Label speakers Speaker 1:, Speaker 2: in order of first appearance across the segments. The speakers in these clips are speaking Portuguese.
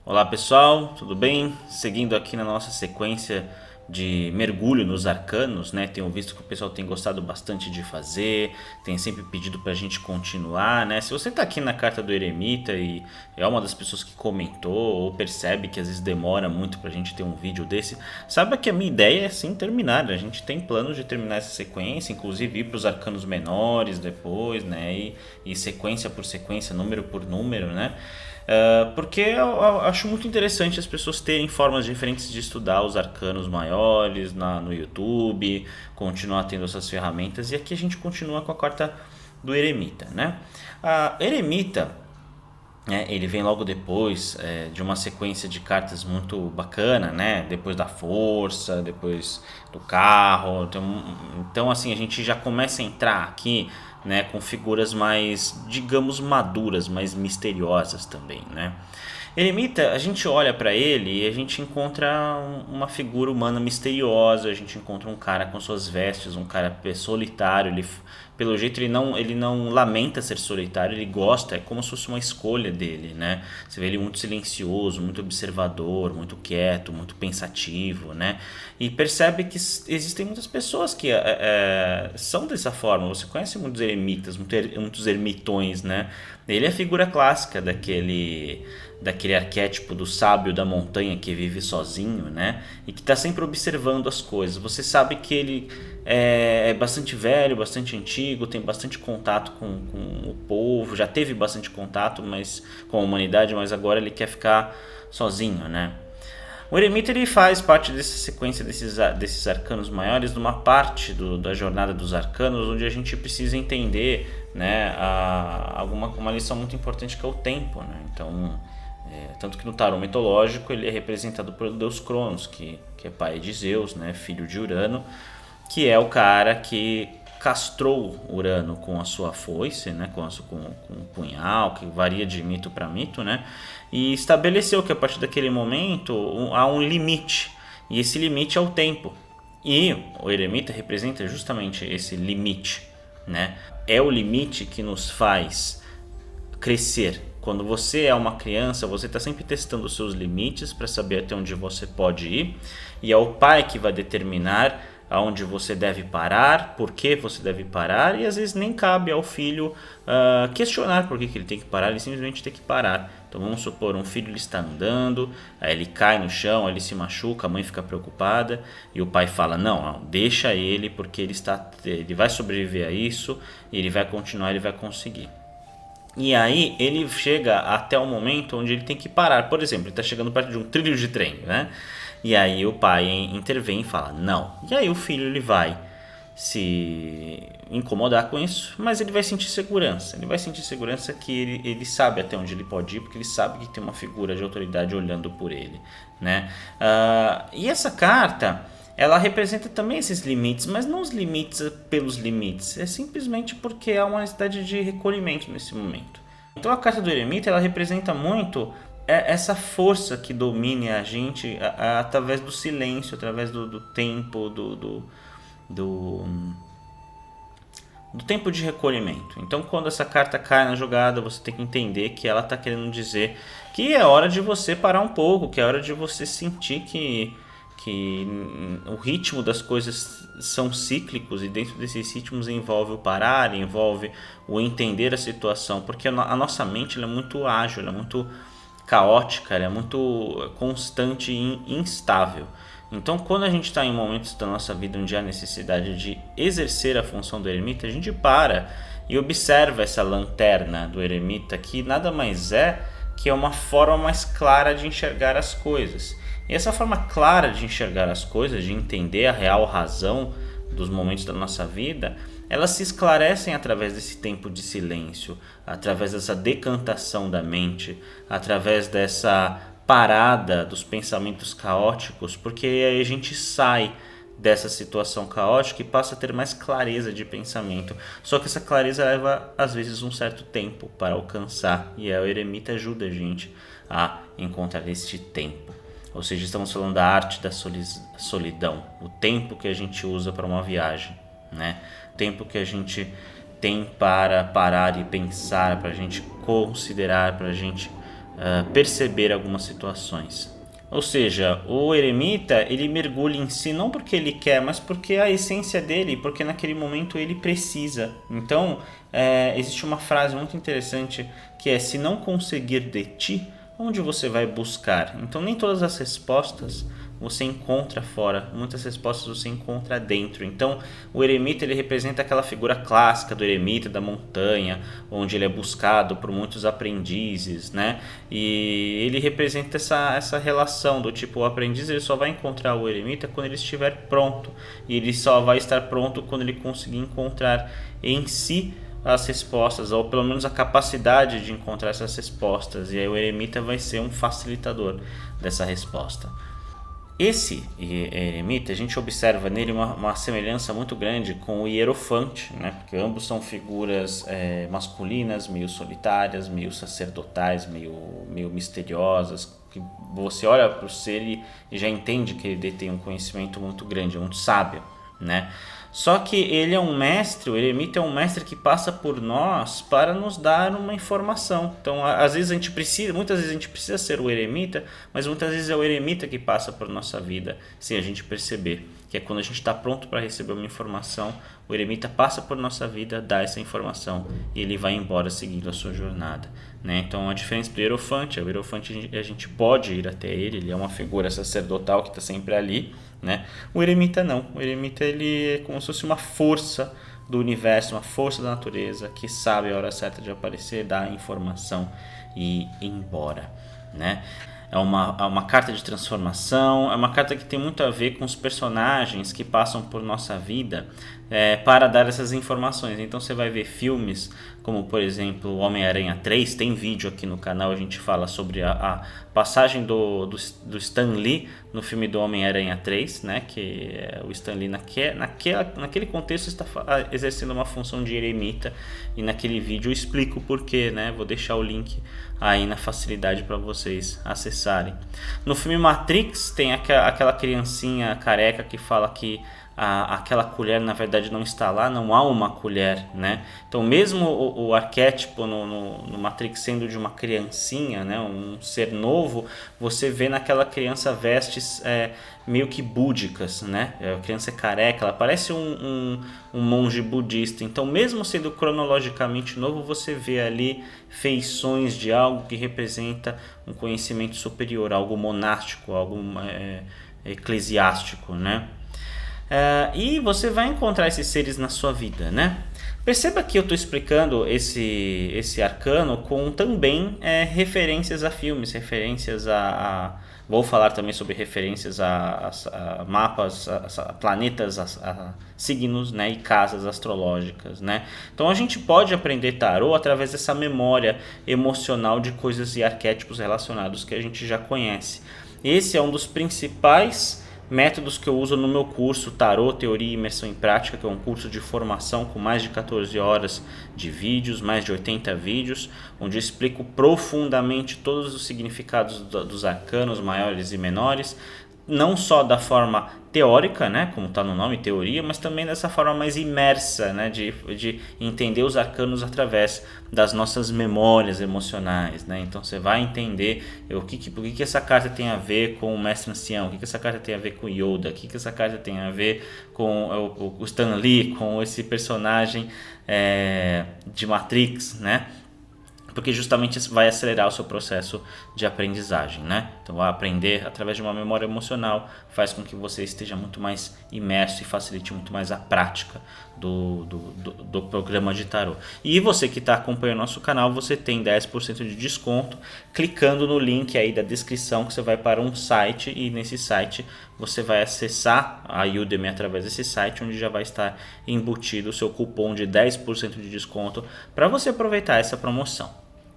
Speaker 1: Olá pessoal, tudo bem? Seguindo aqui na nossa sequência de mergulho nos arcanos, né? Tenho visto que o pessoal tem gostado bastante de fazer, tem sempre pedido pra gente continuar, né? Se você tá aqui na carta do Eremita e é uma das pessoas que comentou ou percebe que às vezes demora muito pra gente ter um vídeo desse, saiba que a minha ideia é sim terminar. A gente tem planos de terminar essa sequência, inclusive ir pros arcanos menores depois, né? E sequência por sequência, número por número, né? Porque eu acho muito interessante as pessoas terem formas diferentes de estudar os arcanos maiores no YouTube, continuar tendo essas ferramentas, e aqui a gente continua com a carta do Eremita, né? A Eremita, ele vem logo depois de uma sequência de cartas muito bacana, né? Depois da força, depois do carro. Então assim, a gente já começa a entrar aqui, né, com figuras mais, digamos, maduras, mais misteriosas também, né? Eremita, a gente olha para ele e a gente encontra uma figura humana misteriosa, a gente encontra um cara com suas vestes, um cara solitário, pelo jeito ele não lamenta ser solitário, ele gosta, é como se fosse uma escolha dele, né? Você vê ele muito silencioso, muito observador, muito quieto, muito pensativo, né? E percebe que existem muitas pessoas que são dessa forma. Você conhece muitos eremitas, muitos ermitões, né? Ele é a figura clássica daquele arquétipo do sábio da montanha que vive sozinho, né? E que está sempre observando as coisas. Você sabe que ele é bastante velho, bastante antigo, tem bastante contato com o povo, já teve bastante contato com a humanidade, mas agora ele quer ficar sozinho, né? O Eremita ele faz parte dessa sequência desses arcanos maiores, de uma parte da jornada dos arcanos, onde a gente precisa entender, né, uma lição muito importante, que é o tempo, né? Então, tanto que no tarô mitológico ele é representado pelo deus Cronos, que é pai de Zeus, né, filho de Urano, que é o cara que castrou Urano com a sua foice, né, com um punhal, que varia de mito para mito, né, e estabeleceu que a partir daquele momento há um limite, e esse limite é o tempo. E o Eremita representa justamente esse limite, né? É o limite que nos faz crescer. Quando você é uma criança, você está sempre testando os seus limites para saber até onde você pode ir, e é o pai que vai determinar aonde você deve parar, por que você deve parar, e às vezes nem cabe ao filho questionar por que ele tem que parar, ele simplesmente tem que parar. Então vamos supor, um filho ele está andando, aí ele cai no chão, aí ele se machuca, a mãe fica preocupada e o pai fala, não, deixa ele, porque ele vai sobreviver a isso, ele vai continuar, ele vai conseguir. E aí ele chega até o momento onde ele tem que parar. Por exemplo, ele está chegando perto de um trilho de trem, né? E aí o pai intervém e fala não. E aí o filho ele vai se incomodar com isso, mas ele vai sentir segurança. Ele vai sentir segurança que ele sabe até onde ele pode ir, porque ele sabe que tem uma figura de autoridade olhando por ele, né? E essa carta, ela representa também esses limites, mas não os limites pelos limites, é simplesmente porque há uma necessidade de recolhimento nesse momento. Então a carta do Eremita, ela representa muito essa força que domine a gente através do silêncio, através do tempo, do tempo de recolhimento. Então quando essa carta cai na jogada, você tem que entender que ela está querendo dizer que é hora de você parar um pouco, que é hora de você sentir que o ritmo das coisas são cíclicos, e dentro desses ritmos envolve o parar, envolve o entender a situação, porque a nossa mente ela é muito ágil, ela é muito caótica, ela é muito constante e instável. Então quando a gente está em momentos da nossa vida onde há necessidade de exercer a função do eremita, a gente para e observa essa lanterna do eremita, que nada mais é que é uma forma mais clara de enxergar as coisas. E essa forma clara de enxergar as coisas, de entender a real razão dos momentos da nossa vida, elas se esclarecem através desse tempo de silêncio, através dessa decantação da mente, através dessa parada dos pensamentos caóticos, porque aí a gente sai dessa situação caótica e passa a ter mais clareza de pensamento. Só que essa clareza leva às vezes um certo tempo para alcançar, e o eremita ajuda a gente a encontrar este tempo. Ou seja, estamos falando da arte da solidão, o tempo que a gente usa para uma viagem, né? O tempo que a gente tem para parar e pensar, para a gente considerar, para a gente perceber algumas situações. Ou seja, o eremita ele mergulha em si não porque ele quer, mas porque é a essência dele, porque naquele momento ele precisa. Então, existe uma frase muito interessante que é: se não conseguir de ti, onde você vai buscar? Então, nem todas as respostas você encontra fora, muitas respostas você encontra dentro. Então, o eremita ele representa aquela figura clássica do eremita da montanha, onde ele é buscado por muitos aprendizes, né? E ele representa essa relação do tipo, o aprendiz ele só vai encontrar o eremita quando ele estiver pronto, e ele só vai estar pronto quando ele conseguir encontrar em si as respostas, ou pelo menos a capacidade de encontrar essas respostas, e aí o eremita vai ser um facilitador dessa resposta. Esse eremita, a gente observa nele uma semelhança muito grande com o hierofante, né? Porque ambos são figuras masculinas, meio solitárias, meio sacerdotais, meio misteriosas, que você olha para o ser e já entende que ele detém um conhecimento muito grande, muito sábio, né? Só que ele é um mestre, o eremita é um mestre que passa por nós para nos dar uma informação. Então, às vezes muitas vezes a gente precisa ser o eremita, mas muitas vezes é o eremita que passa por nossa vida, sem a gente perceber. Que é quando a gente está pronto para receber uma informação, o eremita passa por nossa vida, dá essa informação e ele vai embora seguindo a sua jornada, né? Então, a diferença do hierofante, o hierofante a gente pode ir até ele é uma figura sacerdotal que está sempre ali, né? O eremita não, o eremita ele é como se fosse uma força do universo, uma força da natureza que sabe a hora certa de aparecer, dar a informação e ir embora, né? É uma carta de transformação, é uma carta que tem muito a ver com os personagens que passam por nossa vida para dar essas informações. Então você vai ver filmes como, por exemplo, Homem-Aranha 3, tem vídeo aqui no canal, a gente fala sobre a passagem do Stan Lee no filme do Homem-Aranha 3, né? Que o Stan Lee naquele contexto está exercendo uma função de eremita, e naquele vídeo eu explico o porquê, né? Vou deixar o link aí na facilidade para vocês acessarem. No filme Matrix tem aquela criancinha careca que fala que aquela colher na verdade não está lá, não há uma colher, né? Então mesmo o arquétipo no Matrix sendo de uma criancinha, né? Um ser novo, você vê naquela criança vestes meio que búdicas, né? A criança é careca, ela parece um monge budista. Então mesmo sendo cronologicamente novo, você vê ali feições de algo que representa um conhecimento superior, algo monástico, algo eclesiástico, né? E você vai encontrar esses seres na sua vida, né? Perceba que eu estou explicando esse arcano com também referências a filmes, referências vou falar também sobre referências a mapas, a planetas, a signos, né, e casas astrológicas, né? Então a gente pode aprender tarô através dessa memória emocional de coisas e arquétipos relacionados que a gente já conhece. Esse é um dos principais métodos que eu uso no meu curso Tarô, Teoria e Imersão em Prática, que é um curso de formação com mais de 14 horas de vídeos, mais de 80 vídeos, onde eu explico profundamente todos os significados dos arcanos maiores e menores, não só da forma teórica, né, como está no nome, teoria, mas também dessa forma mais imersa, né, de entender os arcanos através das nossas memórias emocionais, né? Então você vai entender por que essa carta tem a ver com o Mestre Ancião, o que essa carta tem a ver com o Yoda, o que essa carta tem a ver com o Stan Lee, com esse personagem de Matrix, né? Porque justamente vai acelerar o seu processo de aprendizagem, né? Então, aprender através de uma memória emocional faz com que você esteja muito mais imerso e facilite muito mais a prática do programa de tarô. E você que está acompanhando o nosso canal, você tem 10% de desconto clicando no link aí da descrição, que você vai para um site, e nesse site você vai acessar a Udemy através desse site, onde já vai estar embutido o seu cupom de 10% de desconto para você aproveitar essa promoção,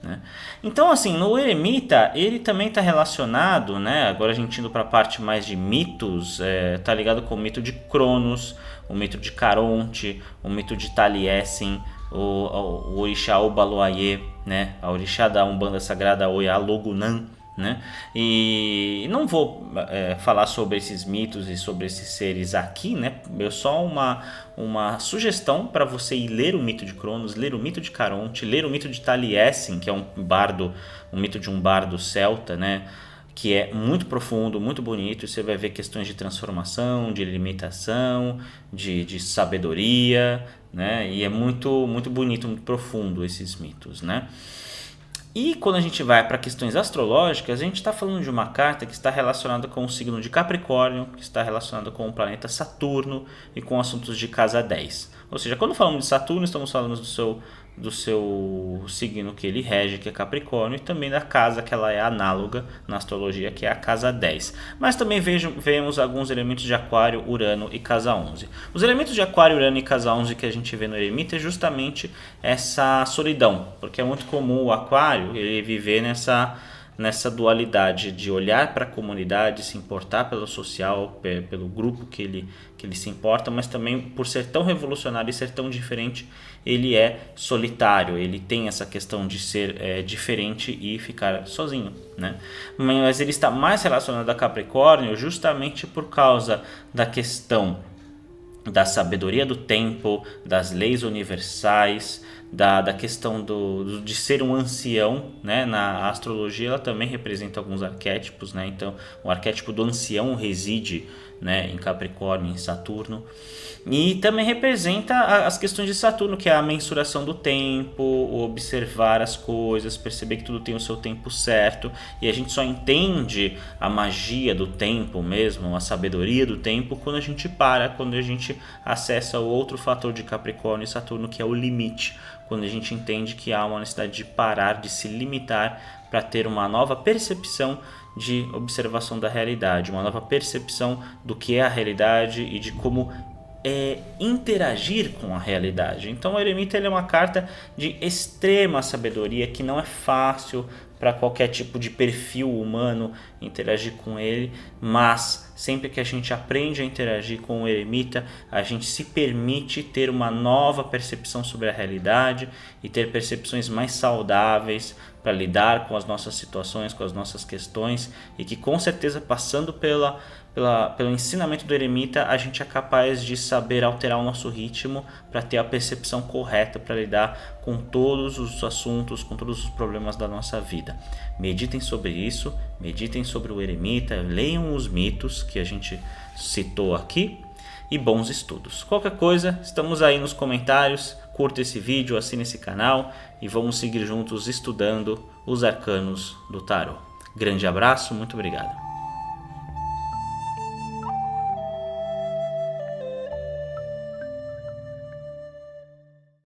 Speaker 1: né? Então, assim, no eremita ele também está relacionado, né? Agora a gente indo para a parte mais de mitos, tá ligado com o mito de Cronos, o mito de Caronte, o mito de Taliesin, o orixá Obaloaiê, né? A orixá da Umbanda Sagrada Oiá Logunã, né? E não vou falar sobre esses mitos e sobre esses seres aqui, né? É só uma sugestão para você ir ler o mito de Cronos, ler o mito de Caronte, ler o mito de Taliesin, que é um mito de um bardo celta, né? Que é muito profundo, muito bonito, e você vai ver questões de transformação, de limitação, de sabedoria, né? E é muito, muito bonito, muito profundo esses mitos, né? E quando a gente vai para questões astrológicas, a gente está falando de uma carta que está relacionada com o signo de Capricórnio, que está relacionada com o planeta Saturno e com assuntos de casa 10. Ou seja, quando falamos de Saturno, estamos falando do seu signo que ele rege, que é Capricórnio, e também da casa que ela é análoga na astrologia, que é a casa 10. Mas também vemos alguns elementos de Aquário, Urano e casa 11. Os elementos de Aquário, Urano e casa 11 que a gente vê no eremita é justamente essa solidão, porque é muito comum o Aquário ele viver nessa dualidade de olhar para a comunidade, se importar pelo social, pelo grupo que ele se importa, mas também por ser tão revolucionário e ser tão diferente, ele é solitário, ele tem essa questão de ser diferente e ficar sozinho, né? Mas ele está mais relacionado a Capricórnio justamente por causa da questão da sabedoria do tempo, das leis universais, da questão de ser um ancião, né? Na astrologia ela também representa alguns arquétipos, né? Então o arquétipo do ancião reside, né, em Capricórnio, em Saturno, e também representa as questões de Saturno, que é a mensuração do tempo, observar as coisas, perceber que tudo tem o seu tempo certo, e a gente só entende a magia do tempo mesmo, a sabedoria do tempo, quando a gente quando a gente acessa o outro fator de Capricórnio e Saturno, que é o limite, quando a gente entende que há uma necessidade de parar, de se limitar para ter uma nova percepção de observação da realidade, uma nova percepção do que é a realidade e de como interagir com a realidade. Então o eremita ele é uma carta de extrema sabedoria que não é fácil para qualquer tipo de perfil humano interagir com ele, mas sempre que a gente aprende a interagir com o eremita, a gente se permite ter uma nova percepção sobre a realidade e ter percepções mais saudáveis para lidar com as nossas situações, com as nossas questões, e que com certeza passando pelo ensinamento do eremita a gente é capaz de saber alterar o nosso ritmo para ter a percepção correta para lidar com todos os assuntos, com todos os problemas da nossa vida. Meditem sobre isso, meditem sobre o eremita, leiam os mitos que a gente citou aqui e bons estudos. Qualquer coisa, estamos aí nos comentários, curta esse vídeo, assine esse canal e vamos seguir juntos estudando os arcanos do tarô. Grande abraço, muito obrigado.